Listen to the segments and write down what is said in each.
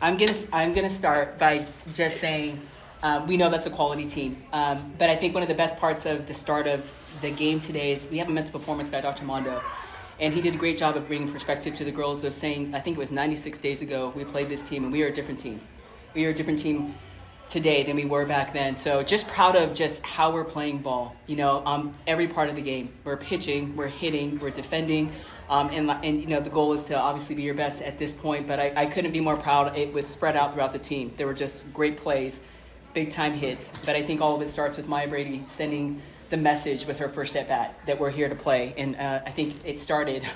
I'm gonna start by just saying we know that's a quality team, but I think one of the best parts of the start of the game today is we have a mental performance guy, Dr. Mondo, and he did a great job of bringing perspective to the girls of saying, I think it was 96 days ago we played this team and we are a different team. We are a different team today than we were back then. So just proud of just how we're playing ball. Every part of the game, we're pitching, we're hitting, we're defending. And the goal is to obviously be your best at this point, but I couldn't be more proud. It was spread out throughout the team. There were just great plays, big time hits, but I think all of it starts with Maya Brady sending the message with her first at bat that we're here to play. And I think it started,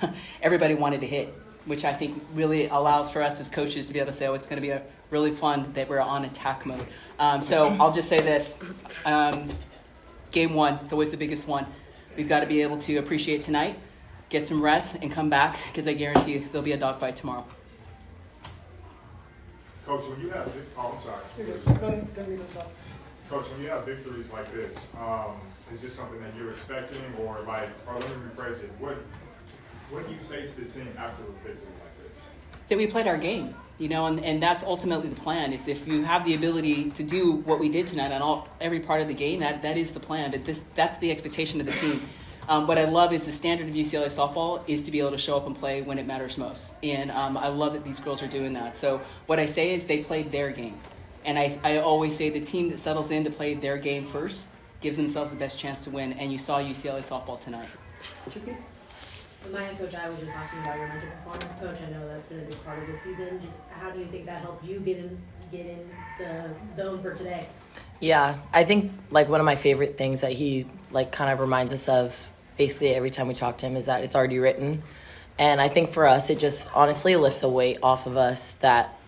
everybody wanted to hit, which I think really allows for us as coaches to be able to say, oh, it's going to be really fun that we're on attack mode. So I'll just say this, game one, it's always the biggest one. We've got to be able to appreciate tonight, get some rest, and come back, because I guarantee you there'll be a dogfight tomorrow. Coach, when you have Coach, when you have victories like this, is this something that you're expecting, or let me rephrase it? What do you say to the team after a victory like this? That we played our game, and that's ultimately the plan. Is if you have the ability to do what we did tonight on every part of the game, that is the plan. But that's the expectation of the team. What I love is the standard of UCLA softball is to be able to show up and play when it matters most. And I love that these girls are doing that. So what I say is they played their game. And I always say the team that settles in to play their game first gives themselves the best chance to win. And you saw UCLA softball tonight. My coach, I was just talking about your mental performance, coach. I know that's been a big part of the season. Just how do you think that helped you get in the zone for today? Yeah, I think one of my favorite things that he kind of reminds us of basically every time we talk to him is that it's already written. And I think for us, it just honestly lifts a weight off of us that,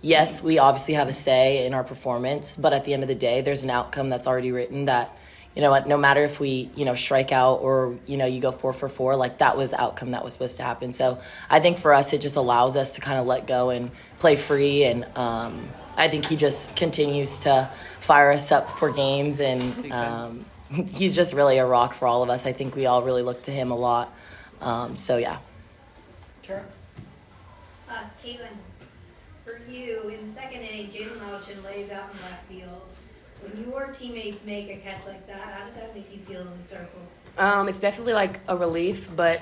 yes, we obviously have a say in our performance, but at the end of the day, there's an outcome that's already written that, no matter if we, strike out or, you go 4 for 4, that was the outcome that was supposed to happen. So I think for us, it just allows us to kind of let go and play free. And I think he just continues to fire us up for games. And he's just really a rock for all of us. I think we all really look to him a lot. So, yeah. Tara? Caitlin, for you, in the second inning, Jalen Louchin lays out in left field. When your teammates make a catch like that, how does that make you feel in the circle? It's definitely a relief, but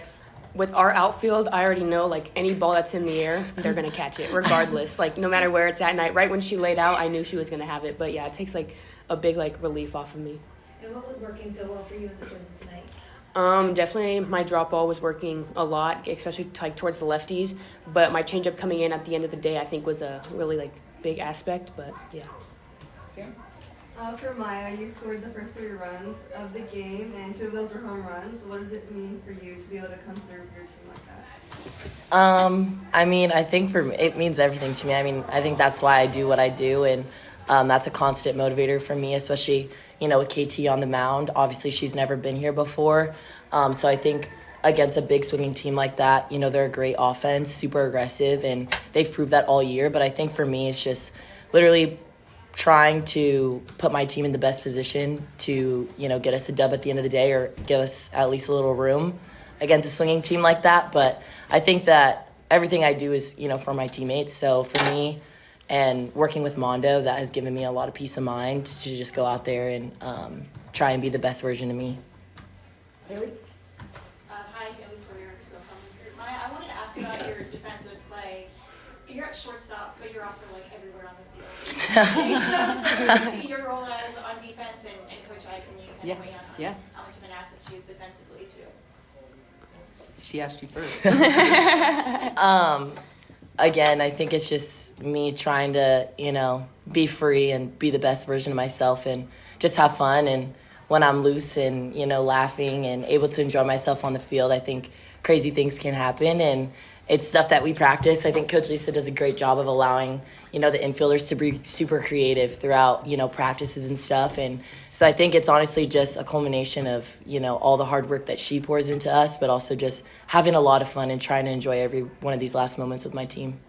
with our outfield, I already know any ball that's in the air, they're gonna catch it regardless. No matter where it's at night. Right when she laid out, I knew she was gonna have it. But yeah, it takes a big relief off of me. And what was working so well for you in the swing tonight? Definitely my drop ball was working a lot, especially towards the lefties. But my changeup coming in at the end of the day, I think was a really big aspect. But yeah. Sam? For Maya, you scored the first 3 runs of the game, and 2 of those were home runs. What does it mean for you to be able to come through for your team like that? I think for me, it means everything to me. I think that's why I do what I do, and that's a constant motivator for me, especially, with KT on the mound. Obviously, she's never been here before, so I think against a big swinging team like that, they're a great offense, super aggressive, and they've proved that all year. But I think for me, it's just literally trying to put my team in the best position to, get us a dub at the end of the day or give us at least a little room against a swinging team like that. But I think that everything I do is, for my teammates. So for me and working with Mondo, that has given me a lot of peace of mind to just go out there and try and be the best version of me. Haley? Hi, Haley Sawyer, so from this group. Maya, I wanted to ask about your defensive play. You're at shortstop, but you're also everywhere on the field. So see your role as on defense, and Coach I, can you kind of weigh in on how much of an asset she is defensively too? She asked you first. Again, I think it's just me trying to, be free and be the best version of myself and just have fun. And when I'm loose and, laughing and able to enjoy myself on the field, I think crazy things can happen. And it's stuff that we practice. I think Coach Lisa does a great job of allowing, the infielders to be super creative throughout, practices and stuff. And so I think it's honestly just a culmination of, all the hard work that she pours into us, but also just having a lot of fun and trying to enjoy every one of these last moments with my team.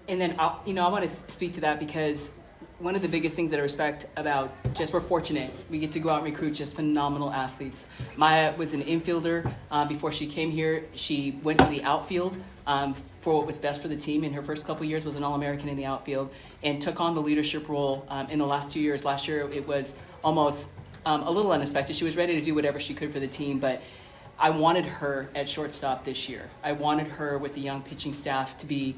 And then, I want to speak to that because one of the biggest things that I respect about we're fortunate. We get to go out and recruit just phenomenal athletes. Maya was an infielder before she came here. She went to the outfield for what was best for the team. In her first couple years was an All-American in the outfield and took on the leadership role in the last 2 years. Last year it was almost a little unexpected. She was ready to do whatever she could for the team, but I wanted her at shortstop this year. I wanted her with the young pitching staff to be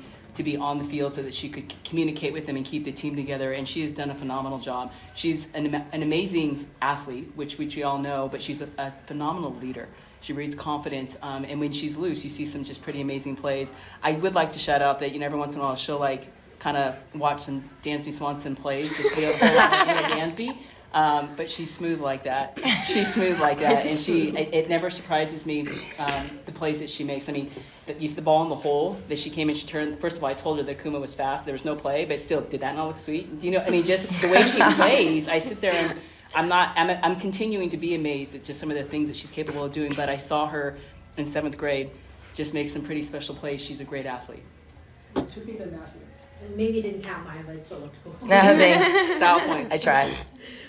on the field so that she could communicate with them and keep the team together, and she has done a phenomenal job. She's an amazing athlete, which we all know, but she's a phenomenal leader. She breeds confidence, and when she's loose, you see some just pretty amazing plays. I would like to shout out that every once in a while she'll kind of watch some Dansby Swanson plays just to be able to Dansby. But she's smooth like that. She's smooth like that, and it never surprises me the plays that she makes. I mean, the ball in the hole that she came in, she turned. First of all, I told her that Kuma was fast. There was no play, but still, did that not look sweet? Just the way she plays. I sit there and I'm continuing to be amazed at just some of the things that she's capable of doing. But I saw her in 7th grade just make some pretty special plays. She's a great athlete. Two people in Matthew. Maybe it didn't count Maya, but it still looked cool. No, thanks. Style points. I tried.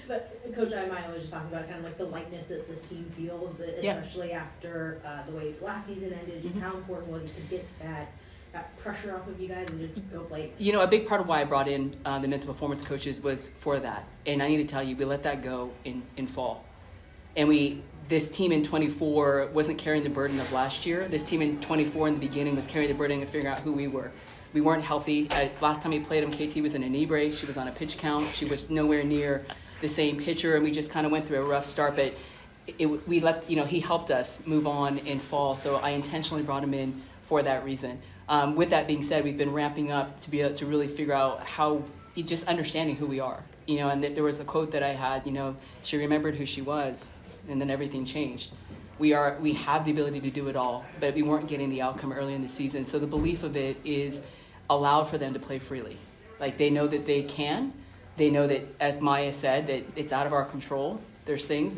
But Coach Maya was just talking about kind of like the lightness that this team feels, especially after the way last season ended. Just how important was it to get that pressure off of you guys and just go play? A big part of why I brought in the mental performance coaches was for that. And I need to tell you, we let that go in fall. And this team in 24 wasn't carrying the burden of last year. This team in 24 in the beginning was carrying the burden of figuring out who we were. We weren't healthy. Last time we played them, KT was in a knee brace. She was on a pitch count. She was nowhere near the same pitcher, and we just kind of went through a rough start. But he helped us move on in fall, so I intentionally brought him in for that reason. With that being said, we've been ramping up to be able to really figure out how, just understanding who we are. And there was a quote that I had. She remembered who she was, and then everything changed. We have the ability to do it all, but we weren't getting the outcome early in the season. So the belief of it is allowed for them to play freely. Like, they know that they can. They know that, as Maya said, that it's out of our control. There's things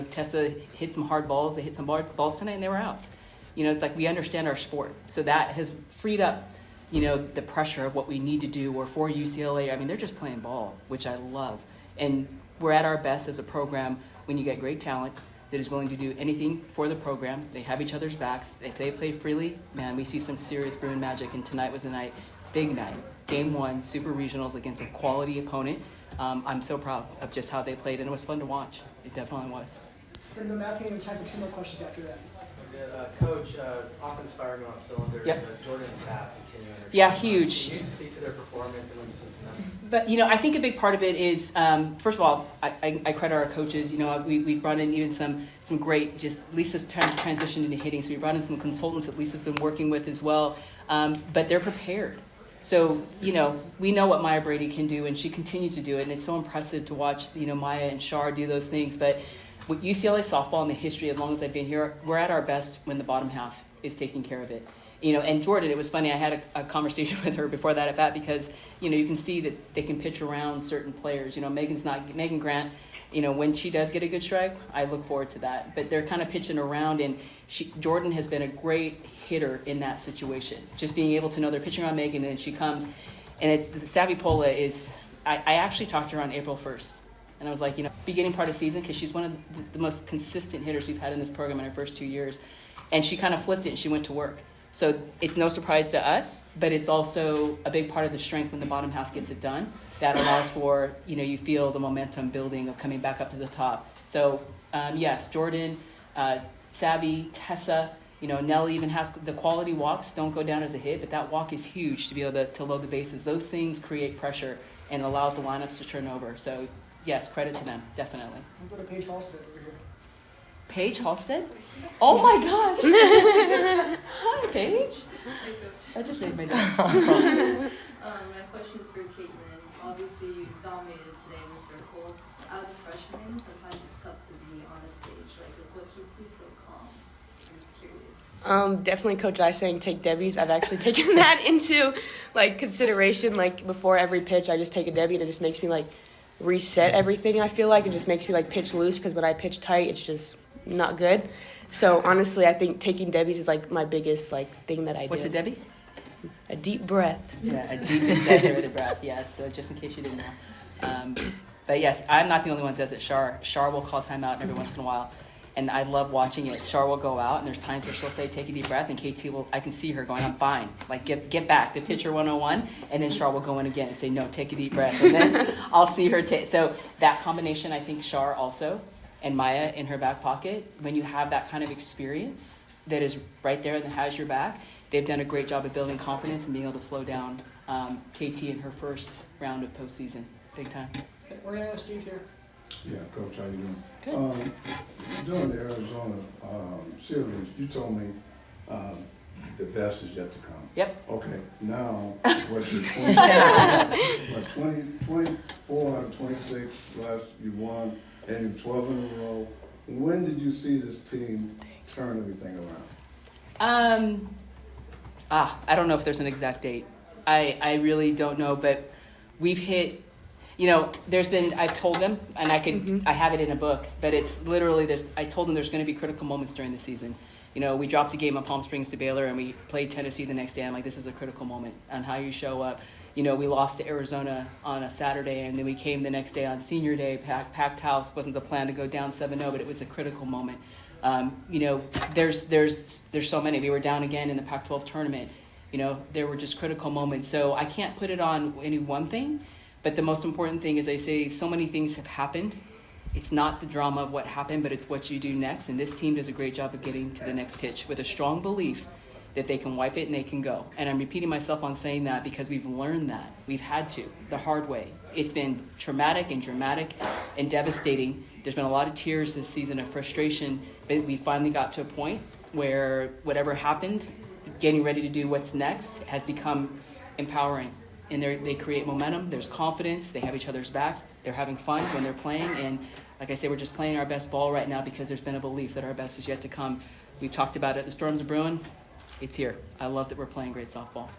Tessa hit some hard balls. They hit some balls tonight, and they were outs. It's like we understand our sport, so that has freed up, the pressure of what we need to do. Or for UCLA, I mean, they're just playing ball, which I love, and we're at our best as a program when you get great talent that is willing to do anything for the program. They have each other's backs. If they play freely, man, we see some serious Bruin magic. And tonight was a night, big night. Game 1, Super Regionals against a quality opponent. I'm so proud of just how they played, and it was fun to watch. It definitely was. We're going to go Matthew, and we have time for 2 more questions after that. Coach, offense firing on cylinders. Yep. Jordan and Sapp continuing. Yeah, huge. Can you speak to their performance and maybe something else? But, I think a big part of it is, first of all, I credit our coaches. We've brought in even some great, just Lisa's transitioned into hitting, so we brought in some consultants that Lisa's been working with as well. But they're prepared. So, we know what Maya Brady can do, and she continues to do it, and it's so impressive to watch, Maya and Shar do those things. But with UCLA softball in the history, as long as I've been here, we're at our best when the bottom half is taking care of it. And Jordan, it was funny, I had a conversation with her before that at bat because, you can see that they can pitch around certain players. Megan Grant, when she does get a good strike, I look forward to that. But they're kind of pitching around, and Jordan has been a great hitter in that situation. Just being able to know they're pitching on Megan, and then she comes, and the Savvy Pola is, I actually talked to her on April 1st. And I was like, beginning part of the season, because she's one of the most consistent hitters we've had in this program in her first 2 years. And she kind of flipped it, and she went to work. So it's no surprise to us, but it's also a big part of the strength when the bottom half gets it done. That allows for, you feel the momentum building of coming back up to the top. So, yes, Jordan, Savvy, Tessa, Nelly even has the quality walks, don't go down as a hit, but that walk is huge to be able to load the bases. Those things create pressure and allows the lineups to turn over. So, yes, credit to them, definitely. We'll go to Paige Halstead over here. Paige Halstead? Oh my gosh! Hi, Paige. That just made my day. My question is for Caitlin. Obviously, you dominated today in the circle. As a freshman, sometimes it's tough to be on a stage like this. What keeps you so calm? I'm just curious. Definitely Coach I saying take Debbie's. I've actually taken that into consideration. Before every pitch, I just take a Debbie, and it just makes me reset everything. I feel like it just makes me pitch loose, because when I pitch tight, it's just not good. So honestly, I think taking Debbie's is my biggest thing that I do. What's a Debbie? A deep breath. Yeah, a deep exaggerated breath. Yes. So just in case you didn't know. But yes, I'm not the only one that does it. Shar will call timeout every once in a while. And I love watching it. Shar will go out, and there's times where she'll say, take a deep breath, and KT will, I can see her going, I'm fine. Like, get back, the pitcher 101, and then Shar will go in again and say, no, take a deep breath. And then I'll see her take. So that combination, I think Shar also, and Maya in her back pocket, when you have that kind of experience that is right there and has your back, they've done a great job of building confidence and being able to slow down KT in her first round of postseason. Big time. We're going to Steve here. Yeah, Coach, how you doing? During the Arizona series, you told me the best is yet to come. Yep. Okay, now, what's your 24 out of 26 last you won, and 12 in a row. When did you see this team turn everything around? I don't know if there's an exact date. I really don't know, but we've hit, I've told them, and I have it in a book, but it's literally, I told them there's going to be critical moments during the season. We dropped a game on Palm Springs to Baylor, and we played Tennessee the next day. I'm like, this is a critical moment on how you show up. We lost to Arizona on a Saturday, and then we came the next day on Senior Day, packed house. Wasn't the plan to go down 7-0, but it was a critical moment. There's so many. We were down again in the Pac-12 tournament. There were just critical moments. So I can't put it on any one thing. But the most important thing is I say so many things have happened. It's not the drama of what happened, but it's what you do next. And this team does a great job of getting to the next pitch with a strong belief that they can wipe it and they can go. And I'm repeating myself on saying that because we've learned that. We've had to, the hard way. It's been traumatic and dramatic and devastating. There's been a lot of tears this season of frustration, but we finally got to a point where whatever happened, getting ready to do what's next has become empowering. And they create momentum, there's confidence, they have each other's backs, they're having fun when they're playing, and like I say, we're just playing our best ball right now because there's been a belief that our best is yet to come. We've talked about it, the Storms are brewing, it's here. I love that we're playing great softball.